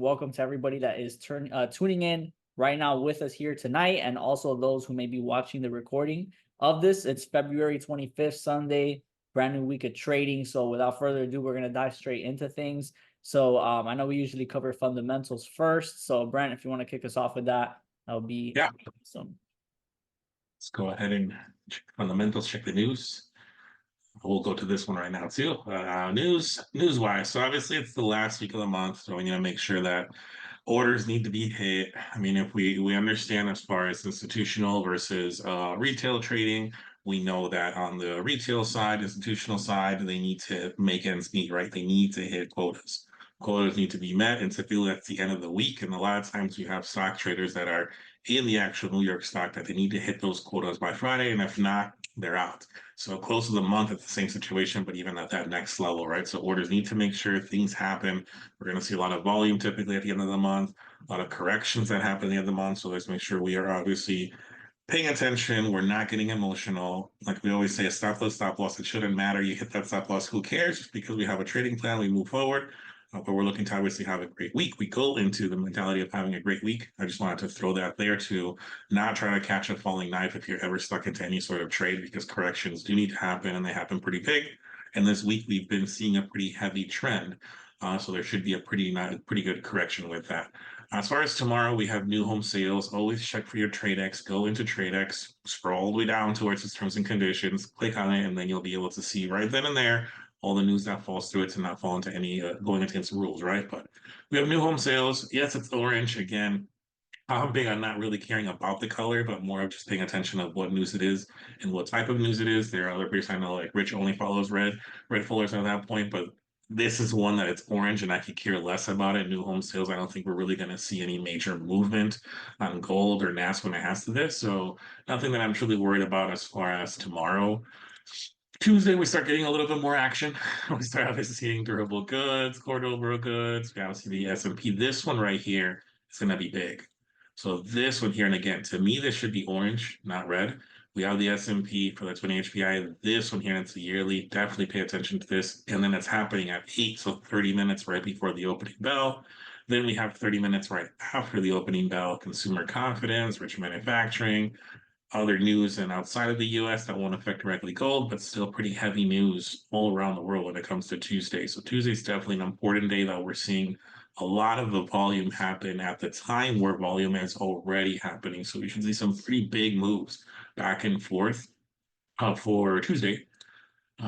Welcome to everybody that is tuning in right now with us here tonight, and also those who may be watching the recording of this. It's February 25th, Sunday, brand new week of trading. So without further ado, we're going to dive straight into things. So I know we usually cover fundamentals first. So Brent, if you want to kick us off with that, that'll be awesome. Let's go ahead and check fundamentals, check the news. We'll go to this one right now too. News-wise. So obviously it's the last week of the month, so we need to make sure that orders need to be hit. I mean, if we understand as far as institutional versus retail trading, we know that on the retail side, institutional side, they need to make ends meet, right? They need to hit quotas. Quotas need to be met, and typically that's the end of the week. And a lot of times you have stock traders that are in the actual New York stock that they need to hit those quotas by Friday, and if not, they're out. So close to the month, it's the same situation, but even at that next level, right? So orders need to make sure things happen. We're going to see a lot of volume typically at the end of the month, a lot of corrections that happen at the end of the month. So let's make sure we are obviously paying attention. We're not getting emotional. Like we always say, a stop loss, it shouldn't matter. You hit that stop loss, who cares? Just because we have a trading plan, we move forward. But we're looking to obviously have a great week. We go into the mentality of having a great week. I just wanted to throw that there to not try to catch a falling knife if you're ever stuck into any sort of trade, because corrections do need to happen and they happen pretty big. And this week we've been seeing a pretty heavy trend. So there should be a pretty good correction with that. As far as tomorrow, we have new home sales. Always check for your TradeX. Go into TradeX, scroll all the way down towards its terms and conditions, click on it, and then you'll be able to see right then and there all the news that falls through it to not fall into any going against the rules, right? But we have new home sales. Yes, it's orange again. I'm big on not really caring about the color, but more of just paying attention of what news it is and what type of news it is. There are other people I know, like Rich only follows red followers at that point, but this is one that it's orange and I could care less about it. New home sales, I don't think we're really going to see any major movement on gold or NAS when it has to this. So nothing that I'm truly worried about as far as tomorrow. Tuesday, we start getting a little bit more action. We start obviously seeing durable goods, core durable goods. We obviously the S&P. This one right here is going to be big. So this one here, and again, to me, this should be orange, not red. We have the S&P for the 20 HPI. This one here, it's a yearly. Definitely pay attention to this. And then it's happening at 8, so 30 minutes right before the opening bell. Then we have 30 minutes right after the opening bell. Consumer confidence, rich manufacturing, other news and outside of the US that won't affect directly gold, but still pretty heavy news all around the world when it comes to Tuesday. So Tuesday is definitely an important day that we're seeing a lot of the volume happen at the time where volume is already happening. So we should see some pretty big moves back and forth for Tuesday.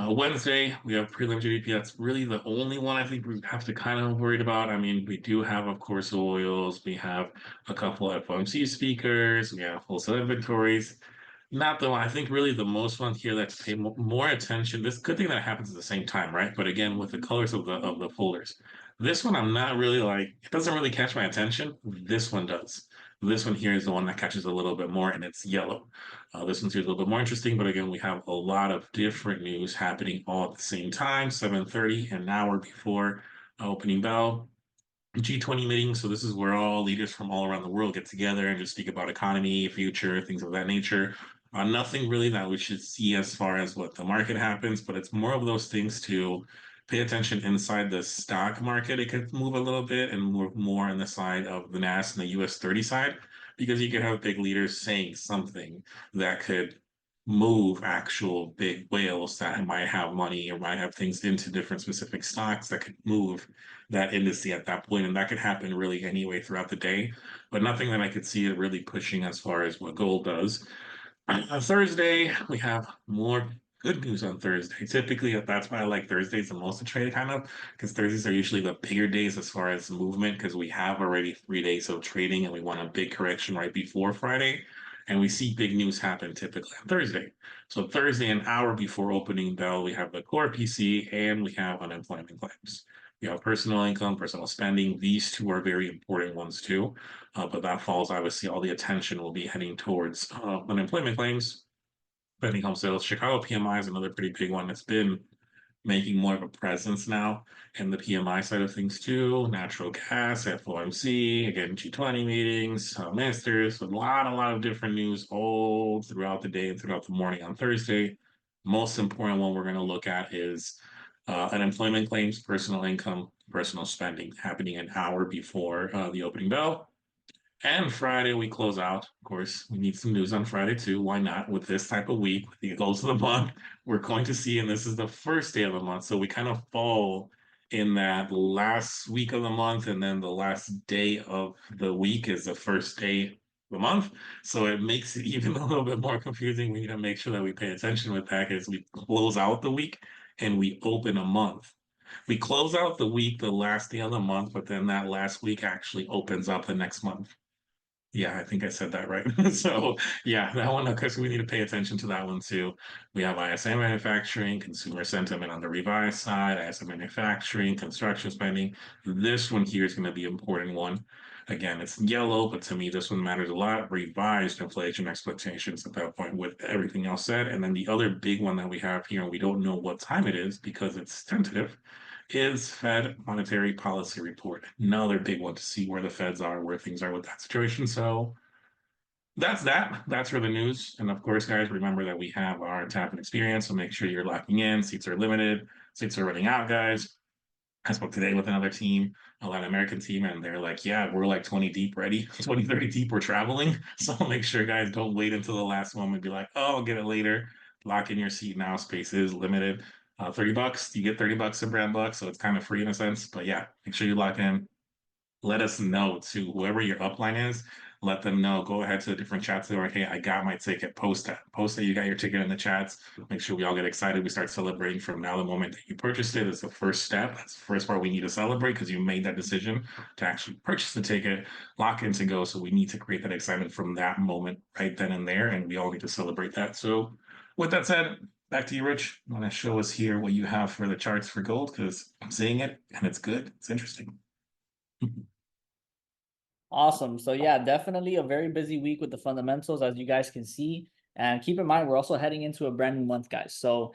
Wednesday, we have prelim GDP. That's really the only one I think we have to kind of worried about. I mean, we do have, of course, oils. We have a couple of FOMC speakers. We have wholesale inventories. Not the one. I think really the most one here that's pay more attention. This good thing that happens at the same time, right? But again, with the colors of the folders, this one I'm not really like. It doesn't really catch my attention. This one does. This one here is the one that catches a little bit more, and it's yellow. This one's here is a little bit more interesting, but again, we have a lot of different news happening all at the same time. 7:30, an hour before opening bell. G20 meeting. So this is where all leaders from all around the world get together and just speak about economy, future, things of that nature. Nothing really that we should see as far as what the market happens, but it's more of those things to pay attention inside the stock market. It could move a little bit and move more on the side of the NAS and the US 30 side, because you could have big leaders saying something that could move actual big whales that might have money or might have things into different specific stocks that could move that indice at that point. And that could happen really anyway throughout the day, but nothing that I could see it really pushing as far as what gold does. On Thursday, we have more good news on Thursday. Typically, that's why I like Thursdays the most to trade, kind of, because Thursdays are usually the bigger days as far as movement, because we have already 3 days of trading and we want a big correction right before Friday. And we see big news happen typically on Thursday. So Thursday, an hour before opening bell, we have the core PC and we have unemployment claims. We have personal income, personal spending. These two are very important ones too. But that falls, obviously, all the attention will be heading towards unemployment claims, pending home sales. Chicago PMI is another pretty big one that's been making more of a presence now in the PMI side of things too. Natural gas, FOMC, again, G20 meetings, ministers, a lot of different news all throughout the day and throughout the morning on Thursday. Most important one we're going to look at is unemployment claims, personal income, personal spending happening an hour before the opening bell. And Friday we close out. Of course, we need some news on Friday too. Why not? With this type of week, with the goals of the month, we're going to see, and this is the first day of the month, so we kind of fall in that last week of the month, and then the last day of the week is the first day of the month. So it makes it even a little bit more confusing. We need to make sure that we pay attention with that as we close out the week and we open a month. We close out the week, the last day of the month, but then that last week actually opens up the next month. Yeah, I think I said that right. So yeah, that one, because we need to pay attention to that one too. We have ISM manufacturing, consumer sentiment on the revised side, ISM manufacturing, construction spending. This one here is going to be an important one. Again, it's yellow, but to me, this one matters a lot. Revised inflation expectations at that point with everything else said. And then the other big one that we have here, and we don't know what time it is because it's tentative, is Fed monetary policy report. Another big one to see where the Feds are, where things are with that situation. So that's that. That's for the news. And of course, guys, remember that we have our tap and experience. So make sure you're locking in. Seats are limited. Seats are running out, guys. I spoke today with another team, a Latin American team, and they're like, yeah, we're like 20 deep ready, 20, 30 deep, we're traveling. So make sure, guys, don't wait until the last moment, be like, oh, I'll get it later. Lock in your seat now. Space is limited. $30, you get $30 in brand bucks, so it's kind of free in a sense. But yeah, make sure you lock in. Let us know to whoever your upline is. Let them know. Go ahead to the different chats. They're like, hey, I got my ticket. Post that. Post that you got your ticket in the chats. Make sure we all get excited. We start celebrating from now. The moment that you purchased it is the first step. That's the first part we need to celebrate because you made that decision to actually purchase the ticket, lock in to go. So we need to create that excitement from that moment right then and there. And we all need to celebrate that. So with that said, back to you, Rich. You want to show us here what you have for the charts for gold? Because I'm seeing it and it's good. It's interesting. Awesome. So yeah, definitely a very busy week with the fundamentals, as you guys can see. And keep in mind, we're also heading into a brand new month, guys. So,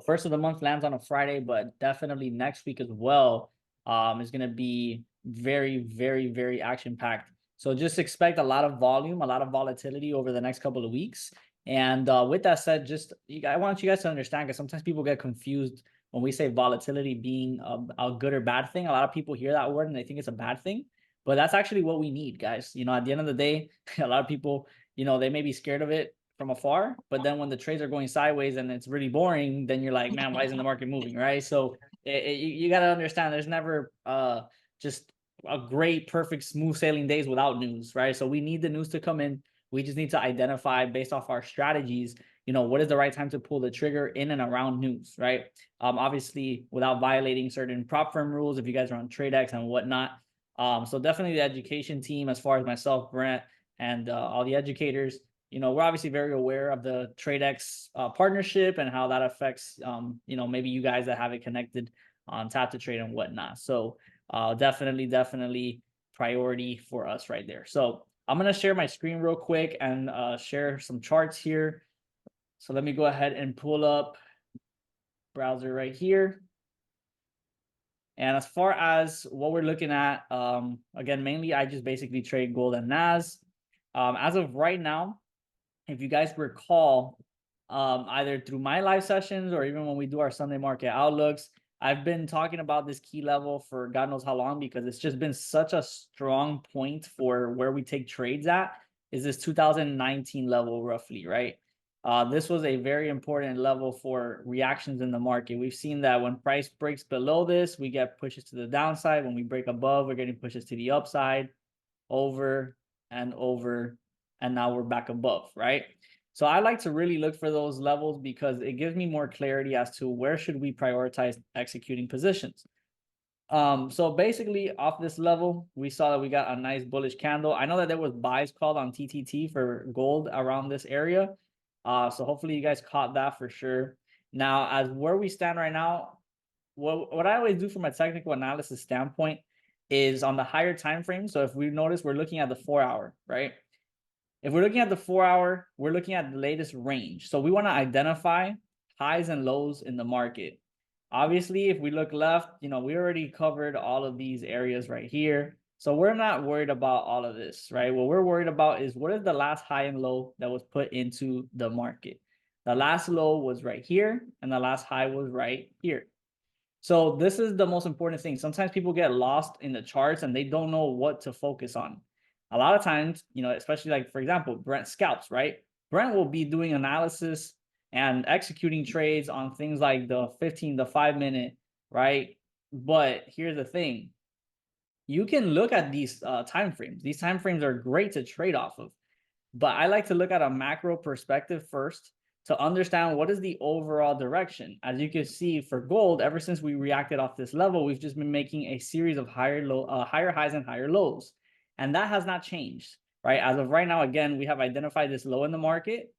first of the month lands on a Friday, but definitely next week as well is going to be very, very, very action-packed. So just expect a lot of volume, a lot of volatility over the next couple of weeks. And with that said, I want you guys to understand, because sometimes people get confused when we say volatility being a good or bad thing. A lot of people hear that word and they think it's a bad thing. But that's actually what we need, guys. At the end of the day, a lot of people, they may be scared of it from afar, but then when the trades are going sideways and it's really boring, then you're like, man, why isn't the market moving, right? So you got to understand there's never just a great, perfect, smooth sailing days without news, right? So we need the news to come in. We just need to identify based off our strategies, what is the right time to pull the trigger in and around news, right? Obviously, without violating certain prop firm rules, if you guys are on TradeX and whatnot. So definitely the education team, as far as myself, Brent, and all the educators, we're obviously very aware of the TradeX partnership and how that affects, maybe you guys that have it connected on Tap to Trade and whatnot. So definitely priority for us right there. So I'm going to share my screen real quick and share some charts here. So let me go ahead and pull up browser right here. And as far as what we're looking at, again, mainly I just basically trade gold and NAS. As of right now, if you guys recall, either through my live sessions or even when we do our Sunday market outlooks, I've been talking about this key level for God knows how long, because it's just been such a strong point for where we take trades at, is this 2019 level roughly, right? This was a very important level for reactions in the market. We've seen that when price breaks below this, we get pushes to the downside. When we break above, we're getting pushes to the upside over and over. And now we're back above, right? So I like to really look for those levels because it gives me more clarity as to where should we prioritize executing positions. So basically off this level, we saw that we got a nice bullish candle. I know that there was buys called on TTT for gold around this area. So hopefully you guys caught that for sure. Now, as where we stand right now, what I always do from a technical analysis standpoint is on the higher time frame. So if we notice, we're looking at the 4-hour, right? If we're looking at the 4-hour, we're looking at the latest range. So we want to identify highs and lows in the market. Obviously, if we look left, we already covered all of these areas right here. So we're not worried about all of this, right? What we're worried about is what is the last high and low that was put into the market. The last low was right here, and the last high was right here. So this is the most important thing. Sometimes people get lost in the charts and they don't know what to focus on. A lot of times, especially like, for example, Brent scalps, right? Brent will be doing analysis and executing trades on things like the 15, the 5 minute, right? But here's the thing. You can look at these time frames. These time frames are great to trade off of. But I like to look at a macro perspective first to understand what is the overall direction. As you can see for gold, ever since we reacted off this level, we've just been making a series of higher highs and higher lows. And that has not changed, right? As of right now, again, we have identified this low in the market.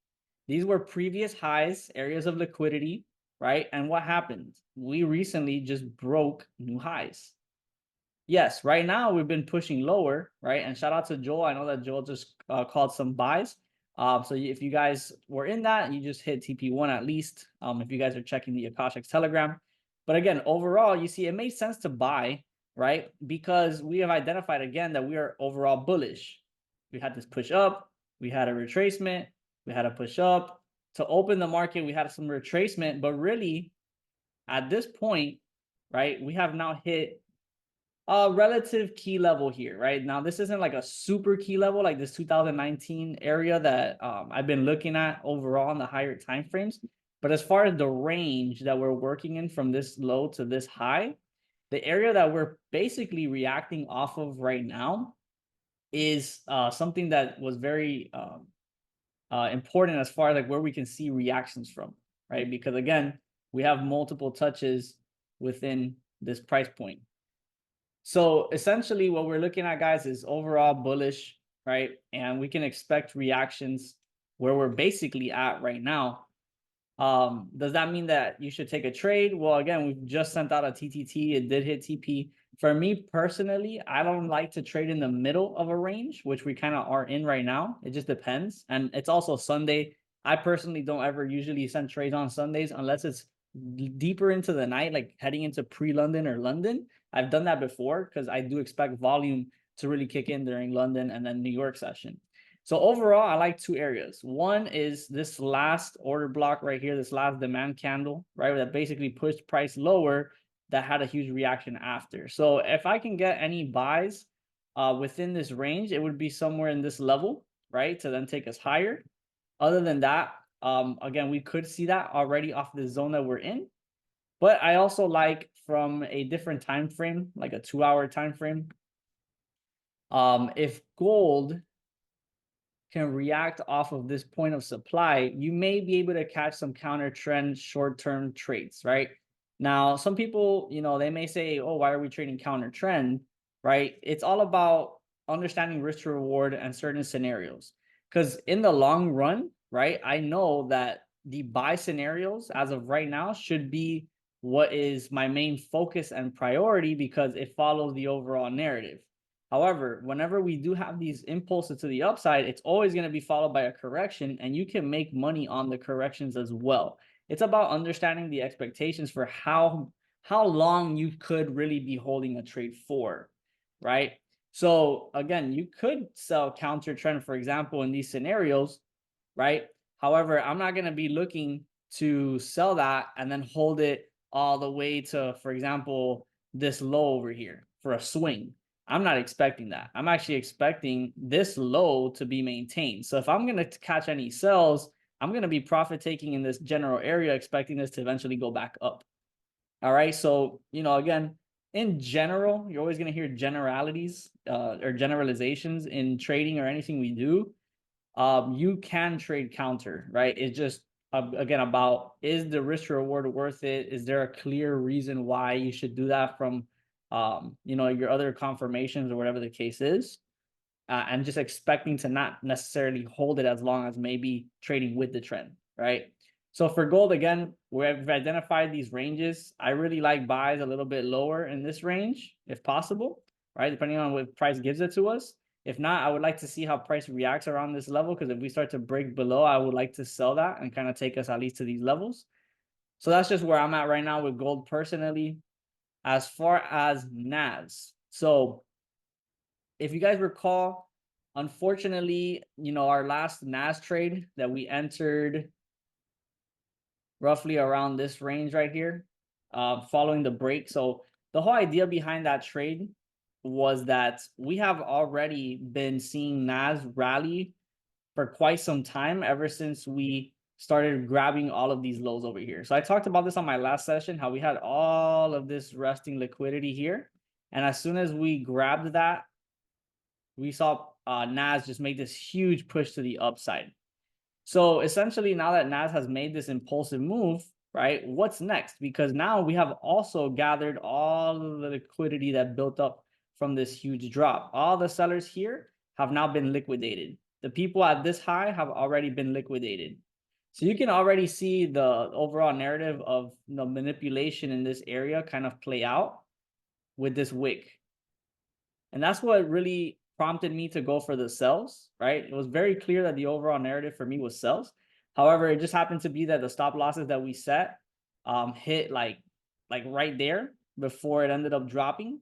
These were previous highs, areas of liquidity, right? And what happened? We recently just broke new highs. Yes, right now we've been pushing lower, right? And shout out to Joel. I know that Joel just called some buys. So if you guys were in that, you just hit TP1 at least. If you guys are checking the Akashic's Telegram. But again, overall, you see it made sense to buy, right? Because we have identified again that we are overall bullish. We had this push up, we had a retracement, we had a push up. To open the market, we had some retracement, but really at this point, right, we have now hit a relative key level here, right? Now, this isn't like a super key level like this 2019 area that I've been looking at overall in the higher time frames. But as far as the range that we're working in from this low to this high, the area that we're basically reacting off of right now is something that was very important as far as like where we can see reactions from, right? Because again, we have multiple touches within this price point. So essentially what we're looking at, guys, is overall bullish, right? And we can expect reactions where we're basically at right now. Does that mean that you should take a trade? Well, again, we've just sent out a TTT. It did hit TP. For me personally, I don't like to trade in the middle of a range, which we kind of are in right now. It just depends. And it's also Sunday. I personally don't ever usually send trades on Sundays unless it's deeper into the night, like heading into pre-London or London. I've done that before because I do expect volume to really kick in during London and then New York session. So overall, I like two areas. One is this last order block right here, this last demand candle, right? That basically pushed price lower that had a huge reaction after. So if I can get any buys within this range, it would be somewhere in this level, right? To then take us higher. Other than that, again, we could see that already off the zone that we're in. But I also like from a different time frame, like a 2-hour time frame. If gold can react off of this point of supply, you may be able to catch some counter trend short-term trades, right? Now, some people, they may say, oh, why are we trading counter trend, right? It's all about understanding risk to reward and certain scenarios. Because in the long run, right, I know that the buy scenarios as of right now should be what is my main focus and priority because it follows the overall narrative. However, whenever we do have these impulses to the upside, it's always going to be followed by a correction, and you can make money on the corrections as well. It's about understanding the expectations for how long you could really be holding a trade for, right? So again, you could sell counter trend, for example, in these scenarios, right? However, I'm not going to be looking to sell that and then hold it all the way to, for example, this low over here for a swing. I'm not expecting that. I'm actually expecting this low to be maintained. So if I'm going to catch any sells, I'm going to be profit taking in this general area, expecting this to eventually go back up. All right. So, again, in general, you're always going to hear generalities or generalizations in trading or anything we do. You can trade counter, right? It's just, again, about is the risk reward worth it? Is there a clear reason why you should do that from your other confirmations or whatever the case is, and just expecting to not necessarily hold it as long as maybe trading with the trend, right? So for gold, again, we've identified these ranges. I really like buys a little bit lower in this range, if possible, right? Depending on what price gives it to us. If not, I would like to see how price reacts around this level, because if we start to break below, I would like to sell that and kind of take us at least to these levels. So that's just where I'm at right now with gold personally. As far as NAS, so if you guys recall, unfortunately, our last NAS trade that we entered roughly around this range right here, following the break. So the whole idea behind that trade was that we have already been seeing NAS rally for quite some time, ever since we started grabbing all of these lows over here. So I talked about this on my last session, how we had all of this resting liquidity here. And as soon as we grabbed that, we saw NAS just make this huge push to the upside. So essentially, now that NAS has made this impulsive move, right, what's next? Because now we have also gathered all of the liquidity that built up from this huge drop. All the sellers here have now been liquidated. The people at this high have already been liquidated. So you can already see the overall narrative of the manipulation in this area kind of play out with this wick. And that's what really prompted me to go for the sells, right? It was very clear that the overall narrative for me was sells. However, it just happened to be that the stop losses that we set hit like right there before it ended up dropping.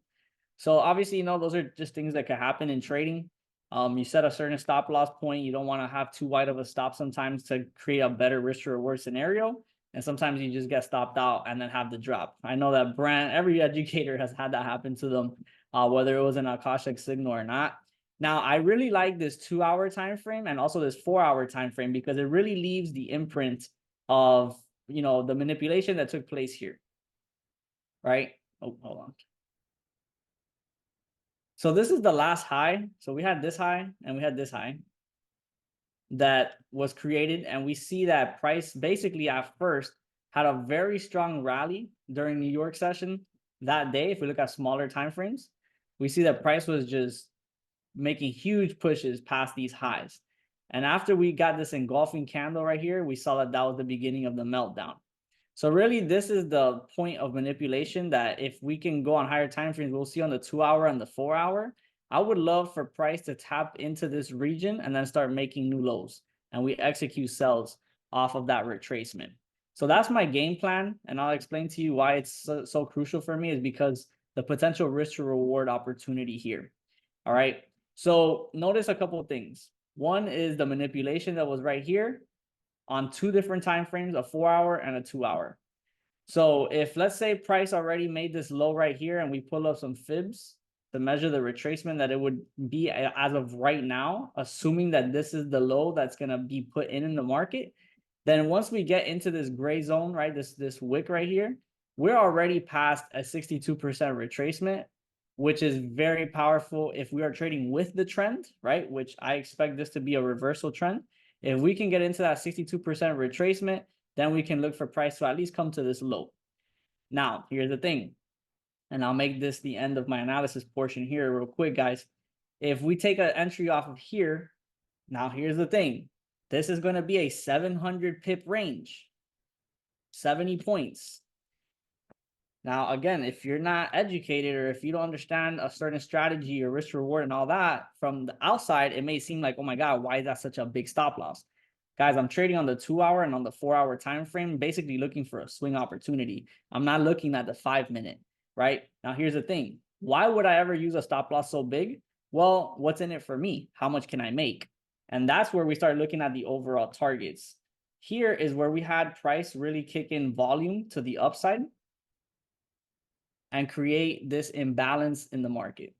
So obviously, those are just things that could happen in trading. You set a certain stop loss point. You don't want to have too wide of a stop sometimes to create a better risk to reward scenario. And sometimes you just get stopped out and then have the drop. I know that every educator has had that happen to them, whether it was an Akashic signal or not. Now, I really like this 2-hour time frame and also this 4-hour time frame because it really leaves the imprint of the manipulation that took place here. Right? Oh, hold on. So this is the last high. So we had this high and we had this high that was created. And we see that price basically at first had a very strong rally during New York session that day. If we look at smaller time frames, we see that price was just making huge pushes past these highs. And after we got this engulfing candle right here, we saw that that was the beginning of the meltdown. So really, this is the point of manipulation that if we can go on higher time frames, we'll see on the 2-hour and the 4-hour. I would love for price to tap into this region and then start making new lows. And we execute sells off of that retracement. So that's my game plan. And I'll explain to you why it's so crucial for me is because the potential risk to reward opportunity here. All right. So notice a couple of things. One is the manipulation that was right here on 2 different time frames, a 4-hour and a 2-hour. So if let's say price already made this low right here and we pull up some fibs to measure the retracement that it would be as of right now, assuming that this is the low that's going to be put in the market, then once we get into this gray zone, right, this wick right here, we're already past a 62% retracement, which is very powerful if we are trading with the trend, right, which I expect this to be a reversal trend. If we can get into that 62% retracement, then we can look for price to at least come to this low. Now, here's the thing, and I'll make this the end of my analysis portion here real quick, guys. If we take an entry off of here, now here's the thing. This is going to be a 700 pip range, 70 points. Now, again, if you're not educated or if you don't understand a certain strategy or risk reward and all that from the outside, it may seem like, oh my God, why is that such a big stop loss? Guys, I'm trading on the 2-hour and on the 4-hour time frame, basically looking for a swing opportunity. I'm not looking at the 5-minute, right? Now, here's the thing. Why would I ever use a stop loss so big? Well, what's in it for me? How much can I make? And that's where we start looking at the overall targets. Here is where we had price really kick in volume to the upside and create this imbalance in the market.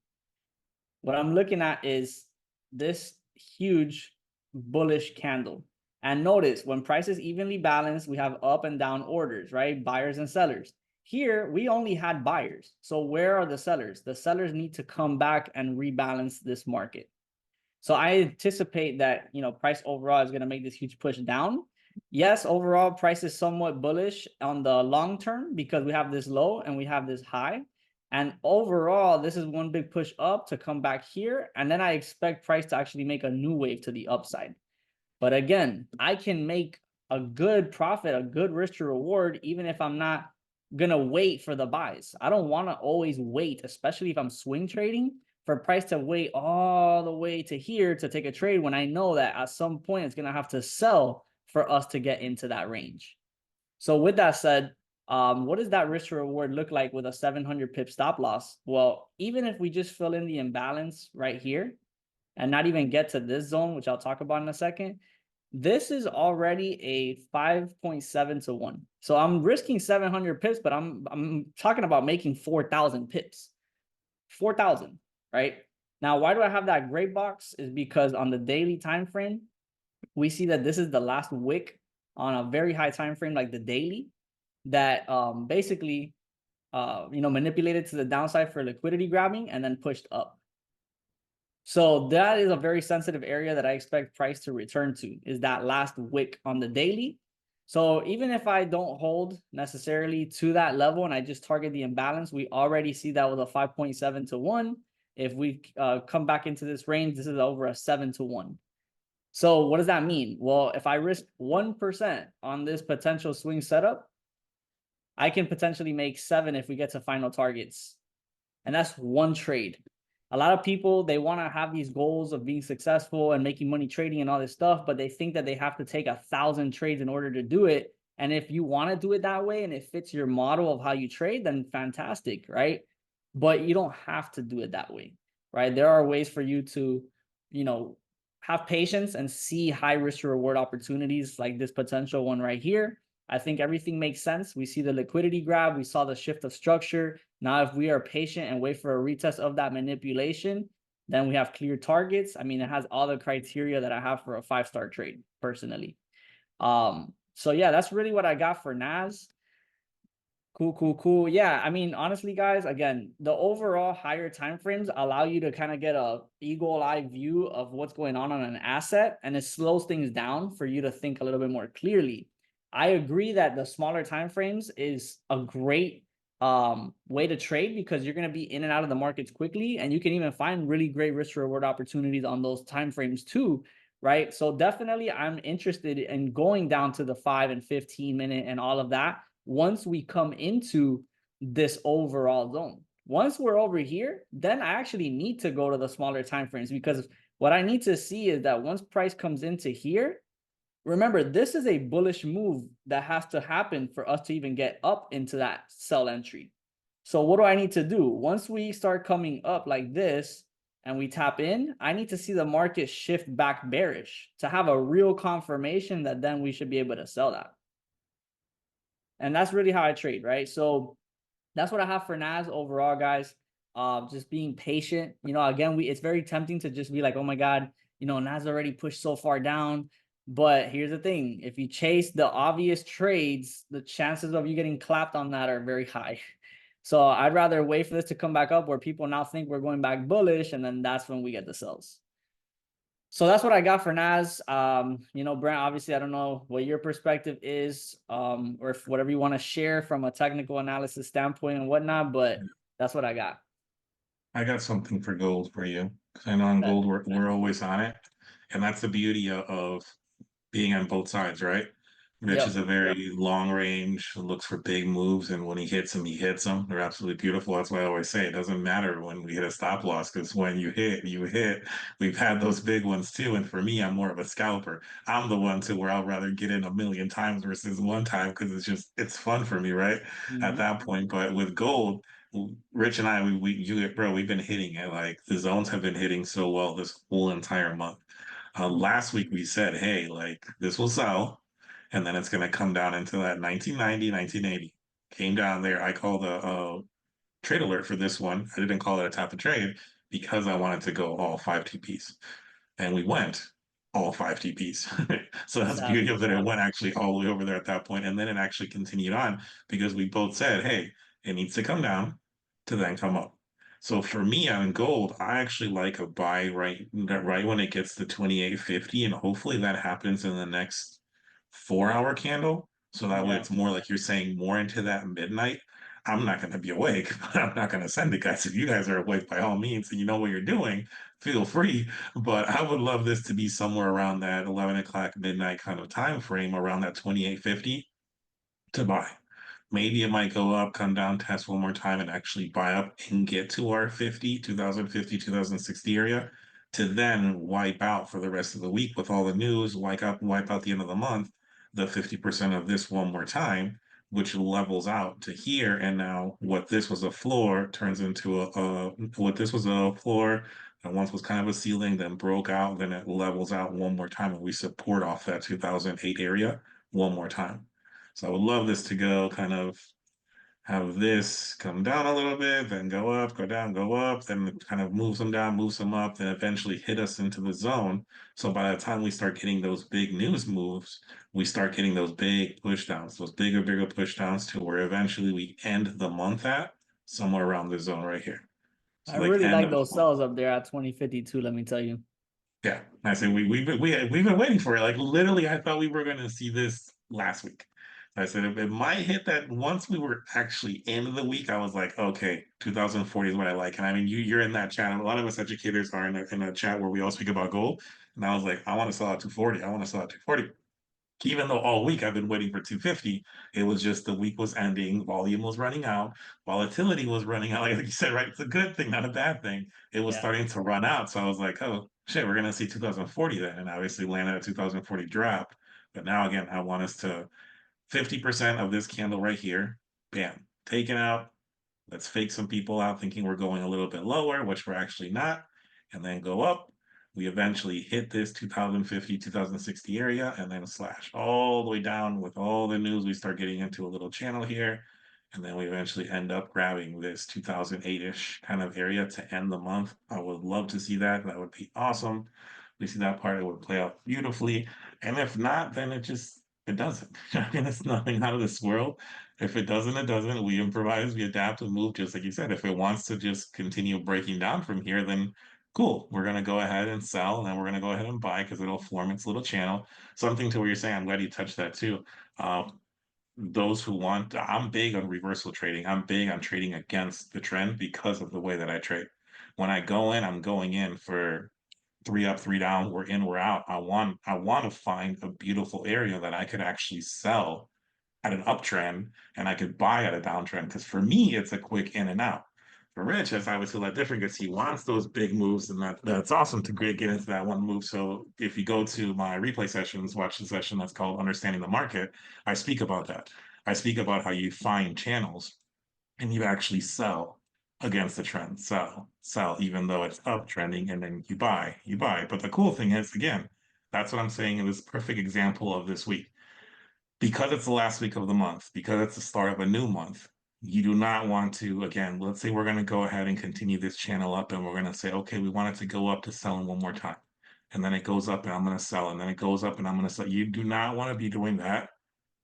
What I'm looking at is this huge bullish candle. And notice when price is evenly balanced, we have up and down orders, right? Buyers and sellers. Here, we only had buyers. So where are the sellers? The sellers need to come back and rebalance this market. So I anticipate that, price overall is going to make this huge push down. Yes, overall price is somewhat bullish on the long term because we have this low and we have this high. And overall, this is one big push up to come back here. And then I expect price to actually make a new wave to the upside. But again, I can make a good profit, a good risk to reward, even if I'm not going to wait for the buys. I don't want to always wait, especially if I'm swing trading, for price to wait all the way to here to take a trade when I know that at some point it's going to have to sell for us to get into that range. So with that said, what does that risk to reward look like with a 700 pip stop loss? Well, even if we just fill in the imbalance right here and not even get to this zone, which I'll talk about in a second, This is already a 5.7 to 1. So I'm risking 700 pips, but I'm talking about making 4,000 pips. 4,000, right? Now, why do I have that gray box? Is because on the daily time frame, we see that this is the last wick on a very high time frame, like the daily, that basically manipulated to the downside for liquidity grabbing and then pushed up. So that is a very sensitive area that I expect price to return to, is that last wick on the daily. So even if I don't hold necessarily to that level and I just target the imbalance, we already see that with a 5.7 to 1. If we come back into this range, this is over a 7 to 1. So what does that mean? Well, if I risk 1% on this potential swing setup, I can potentially make 7 if we get to final targets. And that's one trade. A lot of people, they want to have these goals of being successful and making money trading and all this stuff, but they think that they have to take 1,000 trades in order to do it. And if you want to do it that way and it fits your model of how you trade, then fantastic, right? But you don't have to do it that way, right? There are ways for you to, have patience and see high risk to reward opportunities like this potential one right here. I think everything makes sense. We see the liquidity grab. We saw the shift of structure. Now, if we are patient and wait for a retest of that manipulation, then we have clear targets. I mean, it has all the criteria that I have for a 5-star trade personally. So yeah, that's really what I got for NAS. Cool. Yeah, I mean, honestly, guys, again, the overall higher time frames allow you to kind of get a eagle eye view of what's going on an asset, and it slows things down for you to think a little bit more clearly. I agree that the smaller time frames is a great way to trade because you're going to be in and out of the markets quickly, and you can even find really great risk reward opportunities on those time frames too, right? So definitely I'm interested in going down to the 5 and 15 minute and all of that once we come into this overall zone. Once we're over here, then I actually need to go to the smaller time frames, because what I need to see is that once price comes into here, remember, this is a bullish move that has to happen for us to even get up into that sell entry. So what do I need to do? Once we start coming up like this and we tap in, I need to see the market shift back bearish to have a real confirmation that then we should be able to sell that. And that's really how I trade, right? So that's what I have for NAS overall, guys. Just being patient. Again, it's very tempting to just be like, oh my God, NAS already pushed so far down. But here's the thing: if you chase the obvious trades, the chances of you getting clapped on that are very high. So I'd rather wait for this to come back up where people now think we're going back bullish, and then that's when we get the sells. So that's what I got for NAS. Brent, obviously, I don't know what your perspective is, or if whatever you want to share from a technical analysis standpoint and whatnot, but that's what I got. I got something for gold for you. 'Cause I know on Bet. gold we're always on it, and that's the beauty of being on both sides, right? Rich is Yep. a very long range, looks for big moves, and when he hits them, he hits them. They're absolutely beautiful. That's why I always say it doesn't matter when we hit a stop loss, because when you hit, you hit. We've had those big ones too. And for me, I'm more of a scalper. I'm the one to where I'll rather get in a million times versus one time because it's fun for me, right? At Mhm. that point. But with gold, Rich and I, we've been hitting it. Like the zones have been hitting so well this whole entire month. Last week we said, hey, like this will sell, and then it's going to come down into that 1990, 1980. Came down there. I called a trade alert for this one. I didn't call it a tap to trade because I wanted to go all 5 TPs. And we went all 5 TPs. So that's the beauty of Savage. it. It went actually all the way over there at that point, and then it actually continued on because we both said, hey, it needs to come down to then come up. So for me on gold, I actually like a buy right when it gets to 28.50, and hopefully that happens in the next 4 hour candle. So that way Yeah. it's more like you're saying more into that midnight. I'm not going to be awake, but I'm not going to send it, guys. If you guys are awake, by all means, and you know what you're doing, feel free. But I would love this to be somewhere around that 11 o'clock midnight kind of time frame, around that 28.50 to buy. Maybe it might go up, come down, test one more time, and actually buy up and get to our 2060 area to then wipe out for the rest of the week with all the news, wipe out the end of the month, the 50% of this one more time, which levels out to here. And now what this was a floor turns into what this was a floor and once was kind of a ceiling, then broke out, then it levels out one more time, and we support off that 2008 area one more time. So I would love this to go kind of have this come down a little bit, then go up, go down, go up, then it kind of moves them down, moves them up, then eventually hit us into the zone. So by the time we start getting those big news moves, we start getting those big push downs, those bigger push downs to where eventually we end the month at somewhere around the zone right here. I So like really end like of those cells up there at 2052, let me tell you. yeah, I say we've been waiting for it. Like literally, I thought we were going to see this last week. I said if it might hit that once we were actually in the week, I was like, okay, 2040 is what I like. And I mean, you're in that chat. A lot of us educators are in a chat where we all speak about gold. And I was like, I want to sell at 240. I want to sell at 240. Even though all week I've been waiting for 250, it was just the week was ending, volume was running out, volatility was running out. Like you said, right? It's a good thing, not a bad thing. It was Yeah. starting to run out. So I was like, oh shit, we're gonna see 2040 then. And obviously landed at 2040 drop. But now again, I want us to 50% of this candle right here, bam, taken out. Let's fake some people out thinking we're going a little bit lower, which we're actually not, and then go up. We eventually hit this 2050, 2060 area and then slash all the way down with all the news. We start getting into a little channel here. And then we eventually end up grabbing this 2008-ish kind of area to end the month. I would love to see that. That would be awesome. We see that part, it would play out beautifully. And if not, then it doesn't. I mean, it's nothing out of this world. If it doesn't, it doesn't. We improvise, we adapt and move, just like you said. If it wants to just continue breaking down from here, then cool. We're going to go ahead and sell, and then we're going to go ahead and buy because it'll form its little channel. Something to what you're saying, I'm glad you touched that too. Those who want, I'm big on reversal trading. I'm big on trading against the trend because of the way that I trade. When I go in, I'm going in for three up, three down, we're in, we're out. I want to find a beautiful area that I could actually sell at an uptrend and I could buy at a downtrend. Because for me, it's a quick in and out. For Rich, it's obviously a lot different because he wants those big moves, and that's awesome to get into that one move. So if you go to my replay sessions, watch the session that's called Understanding the Market, I speak about that. I speak about how you find channels and you actually sell against the trend, sell, even though it's uptrending, and then you buy. But the cool thing is, again, that's what I'm saying in this perfect example of this week because it's the last week of the month, because it's the start of a new month, you do not want to, again, let's say we're going to go ahead and continue this channel up and we're going to say, okay, we want it to go up to selling one more time. And then it goes up and I'm going to sell. And then it goes up and I'm going to sell. You do not want to be doing that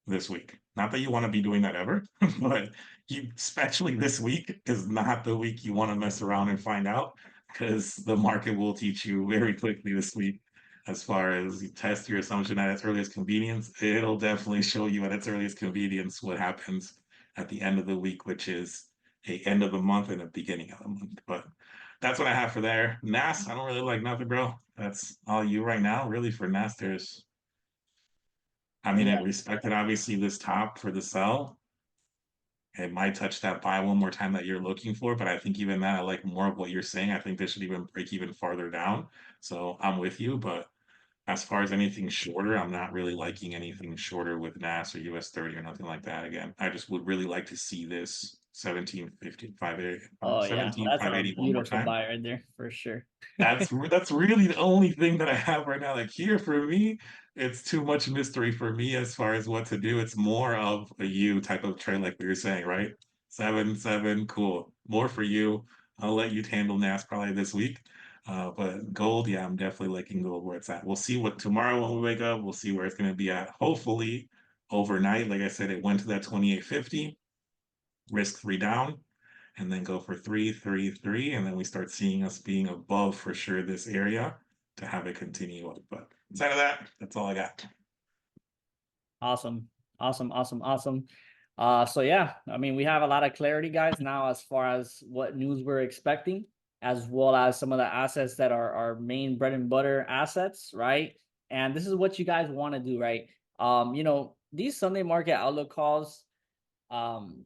this week. Not that you want to be doing that ever, but you, especially this week, is not the week you want to mess around and find out because the market will teach you very quickly this week. As far as you test your assumption at its earliest convenience, it'll definitely show you at its earliest convenience what happens at the end of the week, which is a end of the month and a beginning of the month. But that's what I have for there. NAS, I don't really like nothing, bro. That's all you right now. Really for NAS, I mean, it Yeah. respected obviously this top for the sell. It might touch that buy one more time that you're looking for, but I think even that I like more of what you're saying. I think this should even break even farther down. So I'm with you, but as far as anything shorter, I'm not really liking anything shorter with NAS or US 30 or nothing like that. Again, I just would really like to see this 1750, 580, Oh yeah. 17, That's a 580 one more beautiful time. buy right there for sure. That's really the only thing that I have right now. Like here for me, it's too much mystery for me as far as what to do. It's more of a you type of trade, like we were saying, right? 7, 7, cool. More for you. I'll let you handle NAS probably this week. But gold, yeah, I'm definitely liking gold where it's at. We'll see what tomorrow when we wake up, we'll see where it's going to be at. Hopefully overnight, like I said, it went to that 2850, risk three down and then go for 3, 3, 3. And then we start seeing us being above for sure this area to have it continue up. But inside of that, that's all I got. Awesome. Awesome. Awesome. Awesome. So yeah, I mean, we have a lot of clarity, guys, now as far as what news we're expecting, as well as some of the assets that are our main bread and butter assets, right? And this is what you guys want to do, right? These Sunday market outlook calls, um,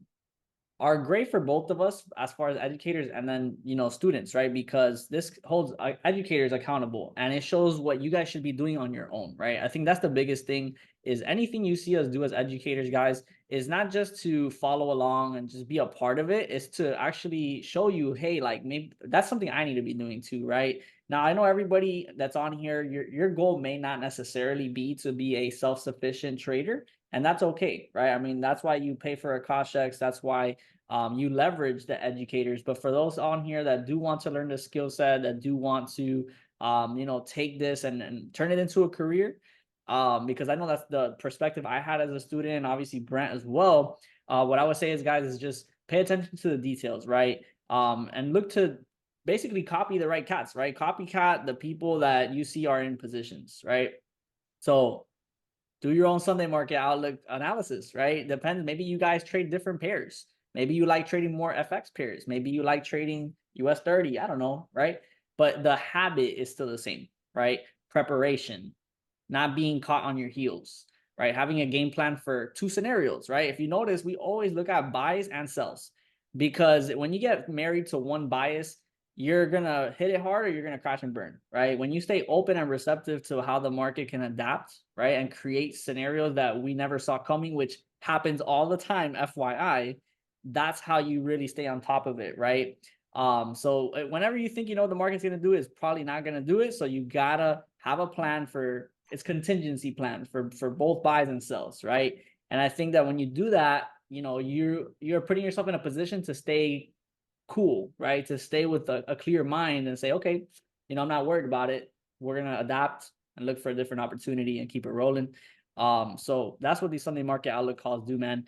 are great for both of us as far as educators and then, students, right? Because this holds educators accountable and it shows what you guys should be doing on your own, right? I think that's the biggest thing is anything you see us do as educators, guys, is not just to follow along and just be a part of it. It's to actually show you, hey, like maybe that's something I need to be doing too, right? Now, I know everybody that's on here, your goal may not necessarily be to be a self-sufficient trader, and that's okay, right? I mean, that's why you pay for Akashex. That's why you leverage the educators. But for those on here that do want to learn the skill set, that do want to, take this and turn it into a career, because I know that's the perspective I had as a student, and obviously Brent as well. What I would say is, guys, is just pay attention to the details, right? And look to basically copy the right cats, right? Copycat the people that you see are in positions, right? So do your own Sunday market outlook analysis, right? Depends. Maybe you guys trade different pairs. Maybe you like trading more FX pairs. Maybe you like trading US 30. I don't know, right? But the habit is still the same, right? Preparation, not being caught on your heels, right? Having a game plan for two scenarios, right? If you notice, we always look at buys and sells because when you get married to one bias, you're going to hit it hard or you're going to crash and burn, right? When you stay open and receptive to how the market can adapt, right? And create scenarios that we never saw coming, which happens all the time, FYI, that's how you really stay on top of it, right? So whenever you think the market's gonna do it, it's probably not gonna do it. So you gotta have a plan for its contingency plan for both buys and sells, right? And I think that when you do that, you're putting yourself in a position to stay cool, right? To stay with a clear mind and say, okay, I'm not worried about it. We're gonna adapt and look for a different opportunity and keep it rolling. So that's what these Sunday market outlook calls do, man.